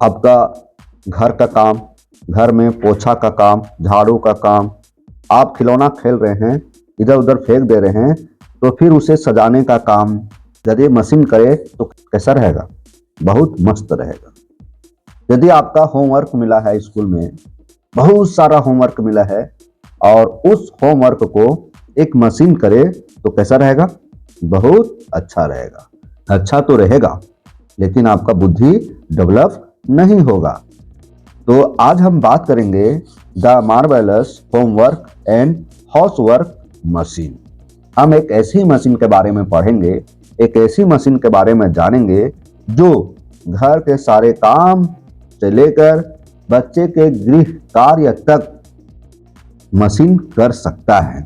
आपका घर का काम, घर में पोछा का काम, झाड़ू का काम, आप खिलौना खेल रहे हैं, इधर उधर फेंक दे रहे हैं, तो फिर उसे सजाने का काम यदि मशीन करे तो कैसा रहेगा? बहुत मस्त रहेगा। यदि आपका होमवर्क मिला है स्कूल में, बहुत सारा होमवर्क मिला है, और उस होमवर्क को एक मशीन करे तो कैसा रहेगा? बहुत अच्छा रहेगा। अच्छा तो रहेगा, लेकिन आपका बुद्धि डेवलप नहीं होगा। तो आज हम बात करेंगे the marvellous homework and housework machine. हम एक ऐसी मशीन के बारे में पढ़ेंगे, एक ऐसी मशीन के बारे में जानेंगे जो घर के सारे काम से लेकर बच्चे के गृह कार्य तक मशीन कर सकता है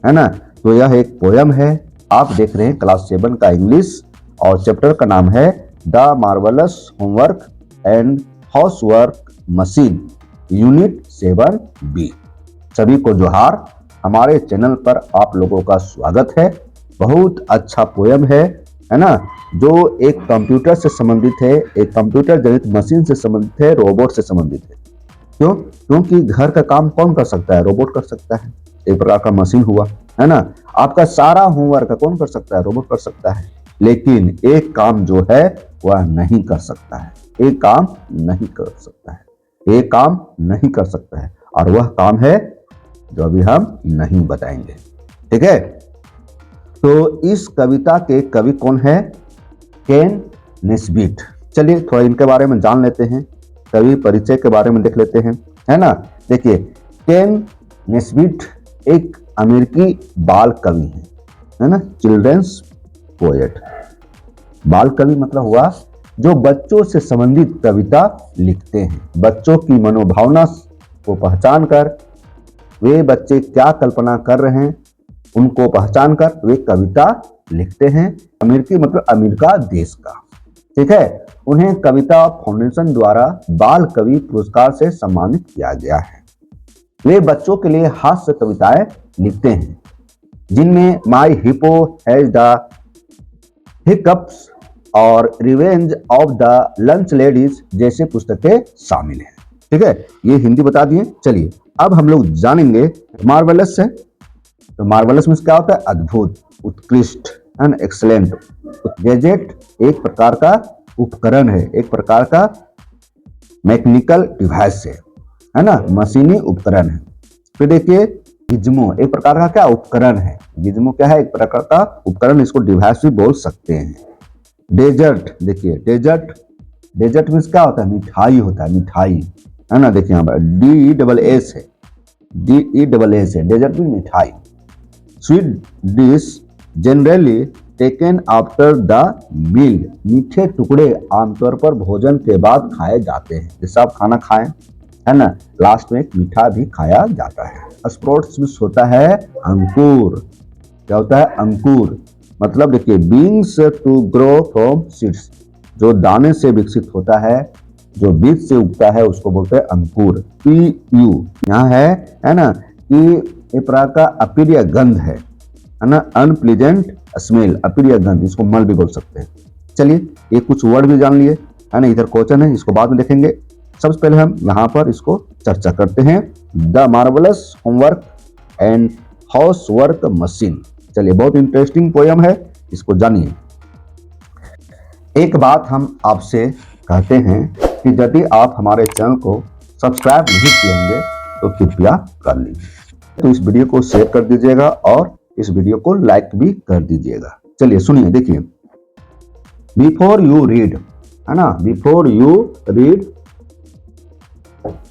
ना। तो यह एक पोयम है। आप देख रहे हैं क्लास 7 का इंग्लिश, और चैप्टर का नाम है the marvellous homework and housework machine, unit 7B। सभी को जोहार। हमारे चैनल पर आप लोगों का स्वागत है। बहुत अच्छा पोयम है ना, जो एक कंप्यूटर से संबंधित है, एक कंप्यूटर जनित मशीन से संबंधित है, रोबोट से संबंधित है। क्यों? क्योंकि घर का काम कौन कर सकता है? रोबोट कर सकता है, एक प्रकार का मशीन हुआ, है ना। आपका सारा होमवर्क कौन कर सकता है? रोबोट कर सकता है। लेकिन एक काम जो है वह नहीं कर सकता है, एक काम नहीं कर सकता है, एक काम नहीं कर सकता है, और वह काम है जो अभी हम नहीं बताएंगे। ठीक है। तो इस कविता के कवि कौन है? केन नेस्बिट। चलिए थोड़ा इनके बारे में जान लेते हैं, कवि परिचय के बारे में देख लेते हैं, है ना। देखिए, केन नेस्बिट एक अमेरिकी बाल कवि है ना, चिल्ड्रंस पोएट। बाल कवि मतलब हुआ जो बच्चों से संबंधित कविता लिखते हैं। बच्चों की मनोभावना को पहचान कर, वे बच्चे क्या कल्पना कर रहे हैं उनको पहचान कर वे कविता लिखते हैं। अमेरिकी मतलब अमेरिका देश का। ठीक है। उन्हें कविता फाउंडेशन द्वारा बाल कवि पुरस्कार से सम्मानित किया गया है। वे बच्चों के लिए हास्य कविताएं लिखते हैं, जिनमें माई हिप्पो हैज द हिकअप्स और revenge of the lunch ladies जैसे पुस्तकें शामिल हैं। ठीक है, ये हिंदी बता दिए। चलिए अब हम लोग जानेंगे मार्वेलस से। तो मार्वेलस में क्या होता है? अद्भुत, उत्कृष्ट, एंड एक्सलेंट। गैजेट एक प्रकार का उपकरण है, एक प्रकार का मैकेनिकल डिवाइस है ना, मशीनी उपकरण है। फिर देखिए गिज्मो एक प्रकार का क्या उपकरण है? गिज्मो क्या है? एक प्रकार का उपकरण, इसको डिवाइस भी बोल सकते हैं। डेजर्ट, देखिए डेजर्ट मीन्स क्या होता है? मिठाई होता है, मिठाई, है ना। देखिए यहाँ पर DESS है, DESS है, डेजर्ट भी मिठाई। Sweet dish generally taken after the meal, मीठे टुकड़े आमतौर पर भोजन के बाद खाए जाते हैं। जैसे आप खाना खाएं, है ना, लास्ट में एक मीठा भी खाया जाता है। स्प्रोट्स मीन्स होता है अंकुर। क्या होता है? अंकुर। मतलब देखिए beans to grow from seeds, जो दाने से विकसित होता है, जो बीज से उगता है, उसको बोलते हैं अंकुर। PU यहाँ है ना, कि एक प्रकार का अप्रिय गंध है ना, अनप्लीजेंट स्मेल, अप्रिय गंध, इसको मल भी बोल सकते हैं। चलिए ये कुछ वर्ड भी जान लिए, है ना। इधर क्वेश्चन है, इसको बाद में देखेंगे। सबसे पहले हम यहाँ पर इसको चर्चा करते हैं, the marvellous homework and housework machine. चलिए बहुत इंटरेस्टिंग पोयम है, इसको जानिए। एक बात हम आपसे कहते हैं कि यदि आप हमारे चैनल को सब्सक्राइब नहीं किए होंगे तो कृपया कर लीजिए। तो इस वीडियो को शेयर कर दीजिएगा और इस वीडियो को लाइक भी कर दीजिएगा। चलिए सुनिए, देखिए। बिफोर यू रीड, है ना, बिफोर यू रीड,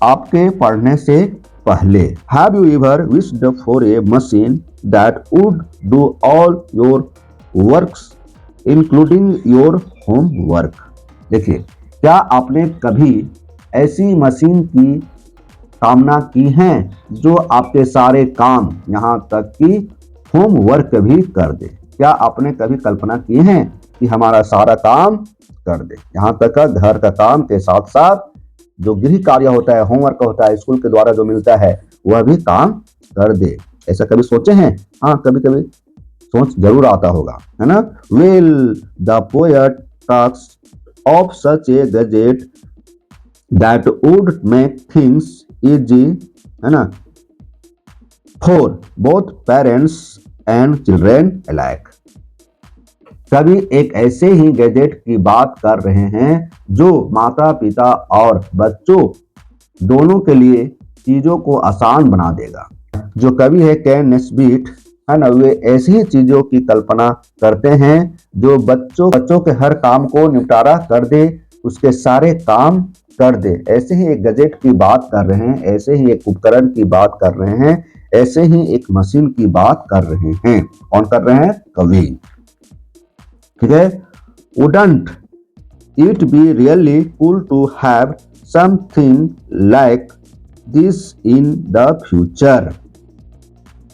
आपके पढ़ने से पहले। Have you ever wished for a machine that would do all your works including your homework. देखिए, क्या आपने कभी ऐसी मशीन की कामना की है जो आपके सारे काम, यहाँ तक कि होमवर्क भी कर दे? क्या आपने कभी कल्पना की है कि हमारा सारा काम कर दे, यहाँ तक का घर का काम के साथ साथ जो गृह कार्य होता है, होमवर्क होता है, स्कूल के द्वारा जो मिलता है, वह भी काम कर दे? ऐसा कभी सोचे हैं? हाँ, कभी कभी सोच जरूर आता होगा, है ना। Well the poet talks of such A gadget that would make things easy, है ना, for both parents and children alike. कवि एक ऐसे ही गैजेट की बात कर रहे हैं जो माता पिता और बच्चों दोनों के लिए चीजों को आसान बना देगा। जो कवि है कैन नेस्बिट, है ना, वे ऐसी ही चीजों की कल्पना करते हैं जो बच्चों के हर काम को निपटारा कर दे, उसके सारे काम कर दे। ऐसे ही एक गैजेट की बात कर रहे हैं, ऐसे ही एक उपकरण की बात कर रहे हैं, ऐसे ही एक मशीन की बात कर रहे हैं। कौन कर रहे हैं? कवि। ठीक है। Wouldn't it be really cool to have something like this in the future?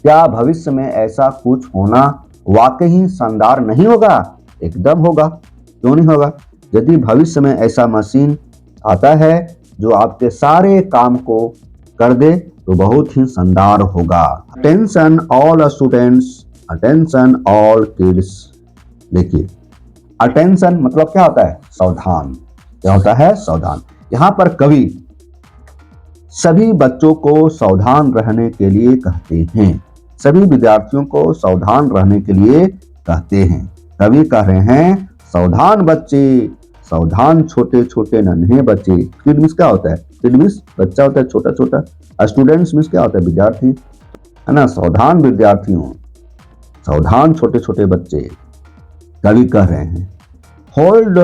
क्या भविष्य में ऐसा कुछ होना वाकई शानदार नहीं होगा? एकदम होगा। क्यों नहीं होगा? यदि भविष्य में ऐसा मशीन आता है जो आपके सारे काम को कर दे तो बहुत ही शानदार होगा। Attention all students, attention all kids. देखिए, अटेंशन मतलब क्या होता है? सावधान। क्या होता है? सावधान। यहां पर कवि सभी बच्चों को सावधान रहने के लिए कहते हैं, सभी विद्यार्थियों को सावधान रहने के लिए कहते हैं। कवि कह रहे हैं सावधान बच्चे, सावधान छोटे छोटे नन्हे बच्चे। किड मीन्स क्या होता है? किड मीन्स बच्चा होता है छोटा छोटा। स्टूडेंट्स मीन्स क्या होता है? विद्यार्थी, है ना। सावधान विद्यार्थियों, सावधान छोटे छोटे बच्चे। कवि कह रहे हैं hold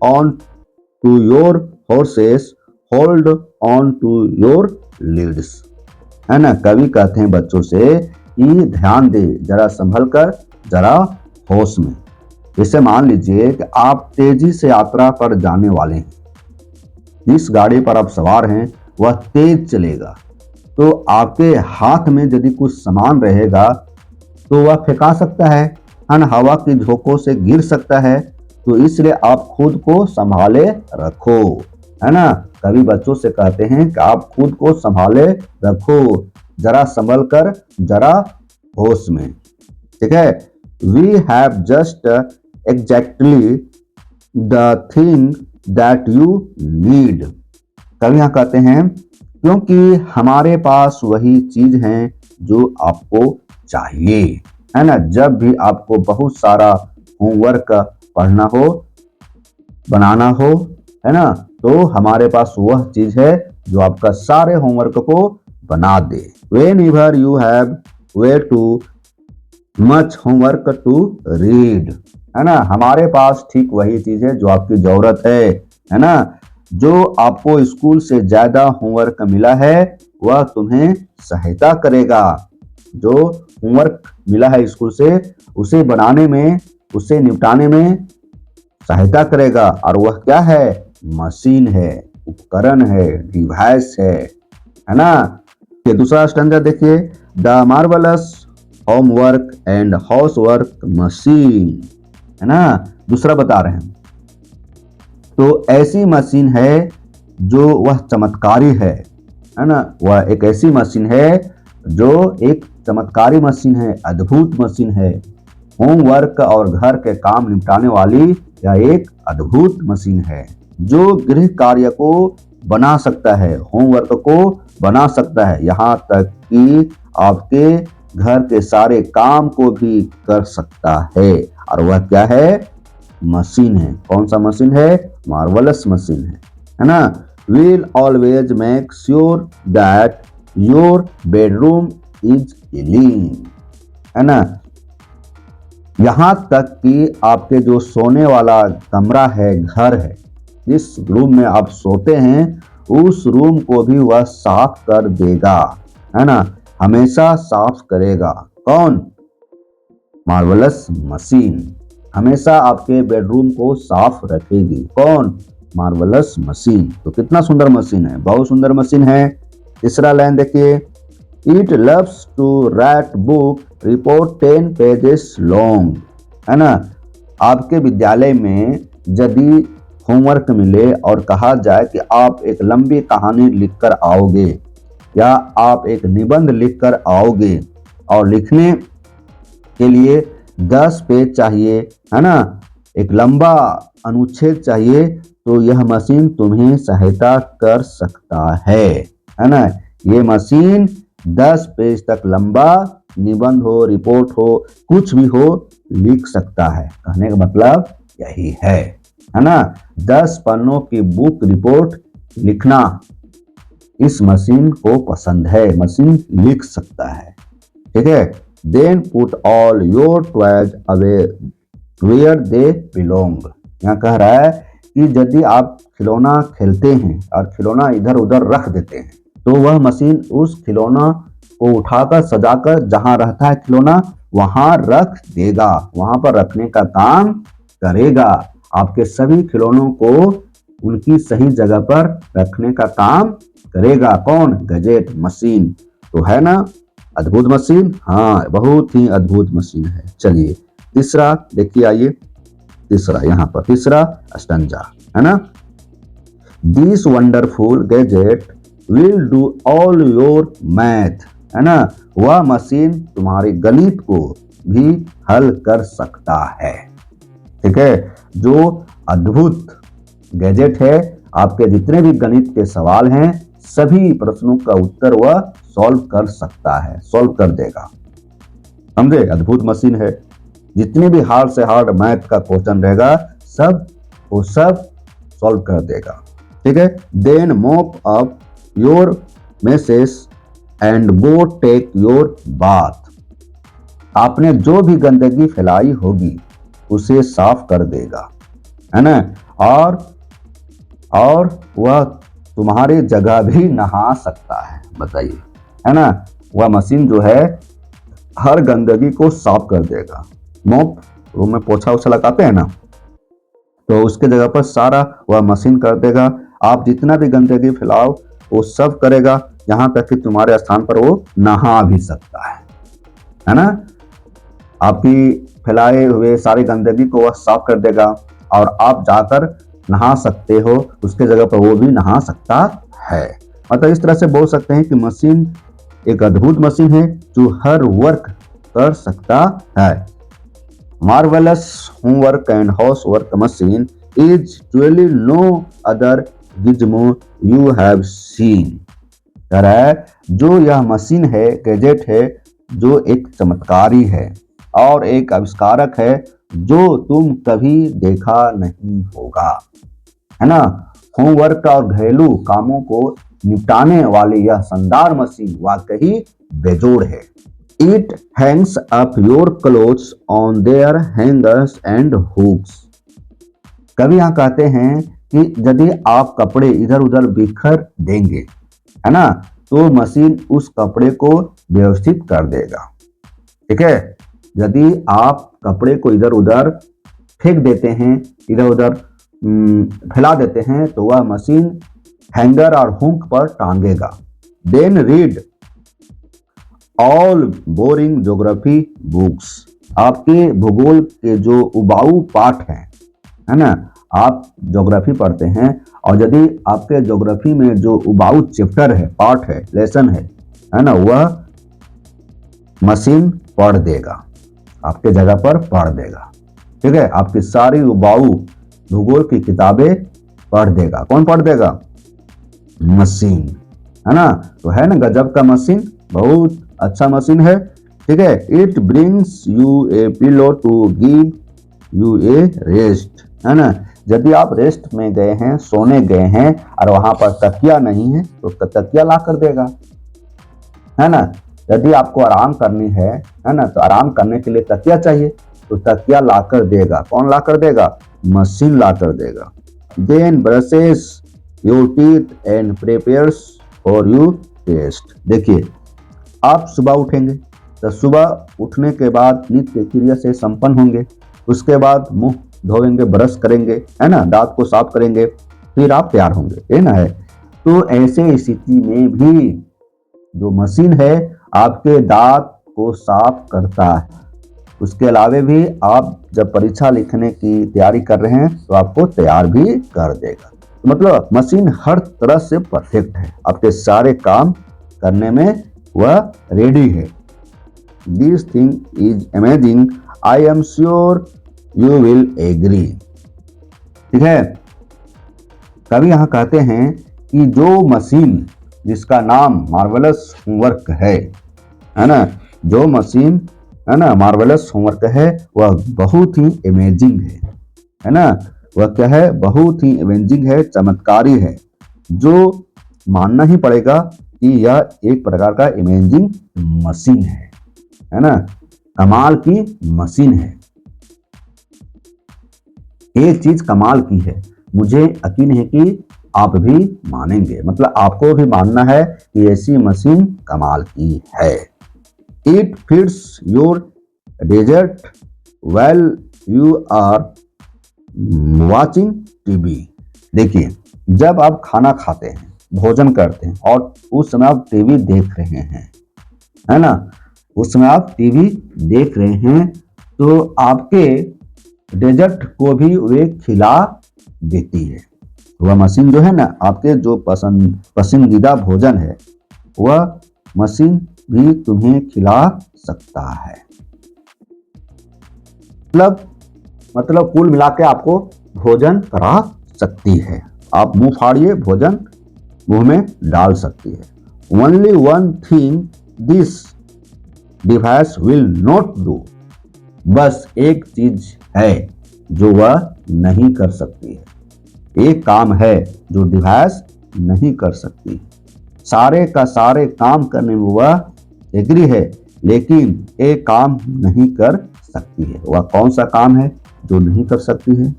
on to your horses, hold on to your leads, है ना। कवि कहते हैं बच्चों से कि ध्यान दे, जरा संभल कर, जरा होश में। जैसे मान लीजिए कि आप तेजी से यात्रा पर जाने वाले हैं, जिस गाड़ी पर आप सवार हैं वह तेज चलेगा, तो आपके हाथ में यदि कुछ सामान रहेगा तो वह फेंका सकता है ना, हवा की झोंकों से गिर सकता है। तो इसलिए आप खुद को संभाले रखो, है ना। कभी बच्चों से कहते हैं कि आप खुद को संभाले रखो, जरा संभल कर, जरा होश में। ठीक है। We have just exactly the thing that you need. कभी यहाँ कहते हैं क्योंकि हमारे पास वही चीज है जो आपको चाहिए, है ना। जब भी आपको बहुत सारा होमवर्क पढ़ना हो, बनाना हो, है ना, तो हमारे पास वह चीज है जो आपका सारे होमवर्क को बना दे। Whenever you have way too much homework to read, है ना, हमारे पास ठीक वही चीज है जो आपकी जरूरत है ना। जो आपको स्कूल से ज्यादा होमवर्क मिला है वह तुम्हें सहायता करेगा। जो होमवर्क मिला है स्कूल से उसे बनाने में, उसे निपटाने में सहायता करेगा। और वह क्या है? मशीन है, उपकरण है, डिवाइस है ना। ये दूसरा स्टैंडर्ड देखिए, the marvellous homework and housework machine, है ना। दूसरा बता रहे हैं तो ऐसी मशीन है जो वह चमत्कारी है ना। वह एक ऐसी मशीन है जो एक चमत्कारी मशीन है, अद्भुत मशीन है। होमवर्क और घर के काम निपटाने वाली यह एक अद्भुत मशीन है जो गृह कार्य को बना सकता है, होमवर्क को बना सकता है, यहाँ तक कि आपके घर के सारे काम को भी कर सकता है। और वह क्या है? मशीन है। कौन सा मशीन है? मार्वलस मशीन है ना। Will always make sure that your bedroom is clean, है ना। यहां तक कि आपके जो सोने वाला कमरा है, घर है, जिस रूम में आप सोते हैं उस रूम को भी वह साफ कर देगा, है ना। हमेशा साफ करेगा। कौन? मार्वलस मशीन हमेशा आपके बेडरूम को साफ रखेगी। कौन? Marvellous machine. तो कितना सुंदर मशीन है, बहुत सुंदर मशीन है। तीसरा लाइन देखिए, it loves to write book report 10 pages long, है ना। आपके विद्यालय में यदि होमवर्क मिले और कहा जाए कि आप एक लंबी कहानी लिखकर आओगे या आप एक निबंध लिखकर आओगे और लिखने के लिए 10 पेज चाहिए, है ना, एक लंबा अनुच्छेद चाहिए तो यह मशीन तुम्हें सहायता कर सकता है ना। ये मशीन 10 पेज तक लंबा निबंध हो, रिपोर्ट हो, कुछ भी हो लिख सकता है। कहने का मतलब यही है ना। 10 पन्नों की बुक रिपोर्ट लिखना इस मशीन को पसंद है, मशीन लिख सकता है। ठीक है। Then put all your toys away where they belong. यहाँ कह रहा है कि यदि आप खिलौना खेलते हैं और खिलौना इधर उधर रख देते हैं तो वह मशीन उस खिलौना को उठाकर सजाकर जहां रहता है खिलौना वहां रख देगा, वहां पर रखने का काम करेगा। आपके सभी खिलौनों को उनकी सही जगह पर रखने का काम करेगा। कौन? Gadget, machine. तो है ना अद्भुत मशीन। हाँ, बहुत ही अद्भुत मशीन है। चलिए तीसरा देखिए, आइए तीसरा, यहाँ पर तीसरा स्टंजा है ना। This wonderful gadget will do all your math, है ना। वह मशीन तुम्हारे गणित को भी हल कर सकता है। ठीक है। जो अद्भुत गैजेट है, आपके जितने भी गणित के सवाल हैं सभी प्रश्नों का उत्तर वह सॉल्व कर सकता है, सॉल्व कर देगा। समझे? अद्भुत मशीन है। जितने भी हार्ड से हार्ड मैथ का क्वेश्चन रहेगा वो सब सॉल्व कर देगा। ठीक है। Then mop up your message and go take your bath. आपने जो भी गंदगी फैलाई होगी उसे साफ कर देगा, है ना। और वह तुम्हारी जगह भी नहा सकता है। बताइए, है ना। वह मशीन जो है हर गंदगी को साफ कर देगा। मोप, रूम में पोछा उछा लगाते हैं ना, तो उसके जगह पर सारा वह मशीन कर देगा। आप जितना भी गंदगी फैलाओ वो सब करेगा, यहाँ तक कि तुम्हारे स्थान पर वो नहा भी सकता है ना। आपकी फैलाए हुए सारी गंदगी को वह साफ कर देगा और आप जाकर नहा सकते हो, उसके जगह पर वो भी नहा सकता है। मतलब इस तरह से बोल सकते हैं कि मशीन एक अद्भुत मशीन है जो हर वर्क कर सकता है। Marvellous homework and house work machine is truly no other gizmo you have seen. कह रहा है जो यह मशीन है, गैजेट है, जो एक चमत्कारी है और एक आविष्कारक है जो तुम कभी देखा नहीं होगा, है ना। होमवर्क और घरेलू कामों को निपटाने वाली यह शानदार मशीन वाकई बेजोड़ है। It hangs up your clothes on their hangers and hooks. कभी यहाँ कहते हैं कि यदि आप कपड़े इधर उधर बिखर देंगे, है ना, तो मशीन उस कपड़े को व्यवस्थित कर देगा। ठीक है। यदि आप कपड़े को इधर उधर फेंक देते हैं, इधर उधर फैला देते हैं, तो वह मशीन हैंगर और हुक पर टांगेगा। Then read all boring geography books. आपके भूगोल के जो उबाऊ पाठ हैं, है ना, आप ज्योग्राफी पढ़ते हैं और यदि आपके ज्योग्राफी में जो उबाऊ चैप्टर है, पार्ट है, लेसन है ना, वह मशीन पढ़ देगा, आपके जगह पर पढ़ देगा। ठीक है। आपकी सारी उबाऊ भूगोल की किताबें पढ़ देगा। कौन पढ़ देगा? मशीन, है ना। तो है ना गजब का मशीन, बहुत अच्छा मशीन है। ठीक है। It brings you a pillow to give you a rest, है ना। यदि आप रेस्ट में गए हैं, सोने गए हैं और वहां पर तकिया नहीं है तो तकिया ला कर देगा, है ना। यदि आपको आराम करनी है ना, तो आराम करने के लिए तकिया चाहिए तो तकिया ला कर देगा। कौन ला कर देगा? मशीन ला कर देगा। Then brushes your teeth and prepares for you test. देखिए, आप सुबह उठेंगे तो सुबह उठने के बाद नित्य क्रिया से संपन्न होंगे, उसके बाद मुंह धोएंगे, ब्रश करेंगे, है ना, दांत को साफ करेंगे, फिर आप तैयार होंगे, है ना। है तो ऐसे स्थिति में भी जो मशीन है आपके दांत को साफ करता है। उसके अलावे भी आप जब परीक्षा लिखने की तैयारी कर रहे हैं तो आपको तैयार भी कर देगा। तो मतलब मशीन हर तरह से परफेक्ट है, आपके सारे काम करने में वह रेडी है। This thing is amazing, I am sure you will agree. ठीक है। कवि यहाँ कहते हैं कि जो मशीन जिसका नाम मार्वलस होमवर्क है ना, जो मशीन है ना मार्वलस होमवर्क है, वह बहुत ही अमेजिंग है ना, वह क्या है, बहुत ही अमेजिंग है, चमत्कारी है, जो मानना ही पड़ेगा कि यह एक प्रकार का अमेजिंग मशीन है ना, कमाल की मशीन है, एक चीज कमाल की है। मुझे यकीन है कि आप भी मानेंगे, मतलब आपको भी मानना है कि ऐसी मशीन कमाल की है। It fits your dessert well you are watching TV. देखिए, जब आप खाना खाते हैं, भोजन करते हैं और उस समय आप टीवी देख रहे हैं, है ना, उस समय आप टीवी देख रहे हैं, तो आपके डेजर्ट को भी वे खिला देती है। वह मशीन जो है ना, आपके जो पसंदीदा भोजन है, वह मशीन भी तुम्हें खिला सकता है। मतलब कुल मिला के आपको भोजन करा सकती है। आप मुंह फाड़िए, भोजन मुंह में डाल सकती है। Only one thing this device will not do. बस एक चीज है जो वह नहीं कर सकती है, एक काम है जो डिवाइस नहीं कर सकती। सारे का सारे काम करने में वह एग्री है, लेकिन एक काम नहीं कर सकती है। वह कौन सा काम है जो नहीं कर सकती है?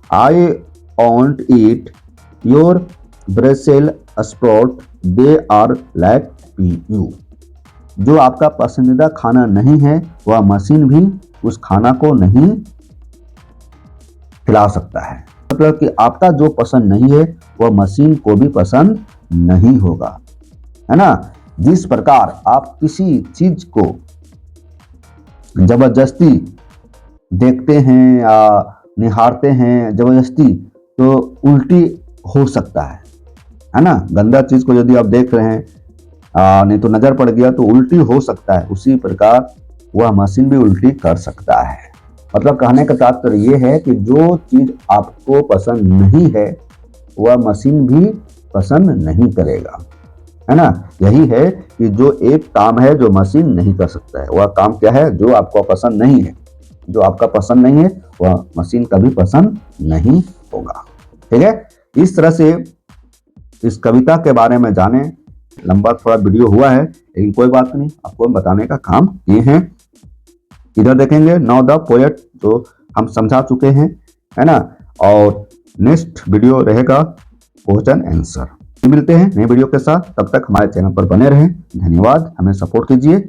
I want eat your brussel sprout, they are like pew. जो आपका पसंदीदा खाना नहीं है, वह मशीन भी उस खाना को नहीं खिला सकता है। मतलब कि आपका जो पसंद नहीं है, वह मशीन को भी पसंद नहीं होगा, है ना। जिस प्रकार आप किसी चीज को जबरदस्ती देखते हैं या निहारते हैं जबरदस्ती, तो उल्टी हो सकता है ना। गंदा चीज को यदि आप देख रहे हैं, नहीं तो नजर पड़ गया तो उल्टी हो सकता है, उसी प्रकार वह मशीन भी उल्टी कर सकता है। मतलब कहने का तात्पर्य यह है कि जो चीज आपको पसंद नहीं है, वह मशीन भी पसंद नहीं करेगा, है ना। यही है कि जो एक काम है जो मशीन नहीं कर सकता है, वह काम क्या है? जो आपको पसंद नहीं है, जो आपका पसंद नहीं है, वह मशीन कभी पसंद नहीं होगा। ठीक है। इस तरह से इस कविता के बारे में जाने। लंबा थोड़ा वीडियो हुआ है, लेकिन कोई बात नहीं, आपको बताने का काम किए हैं। इधर देखेंगे नाउ द पोएट, जो हम समझा चुके हैं, है ना। और नेक्स्ट वीडियो रहेगा क्वेश्चन आंसर। मिलते हैं नए वीडियो के साथ, तब तक हमारे चैनल पर बने रहें। धन्यवाद, हमें सपोर्ट कीजिए।